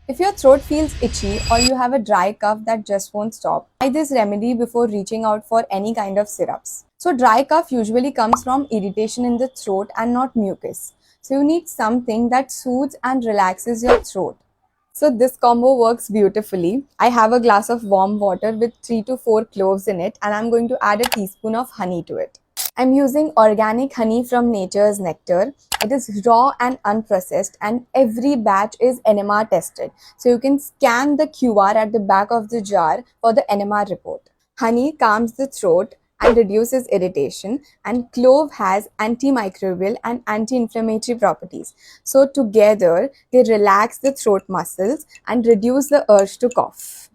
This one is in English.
If your throat feels itchy or you have a dry cough that just won't stop, try this remedy before reaching out for any kind of syrups. So, dry cough usually comes from irritation in the throat and not mucus. So, you need something that soothes and relaxes your throat. So, this combo works beautifully. I have a glass of warm water with 3 to 4 cloves in it, and I'm going to add a teaspoon of honey to it. I'm using organic honey from Nature's Nectar. It is raw and unprocessed, and every batch is NMR tested. So you can scan the QR at the back of the jar for the NMR report. Honey calms the throat and reduces irritation, and clove has antimicrobial and anti-inflammatory properties. So together they relax the throat muscles and reduce the urge to cough.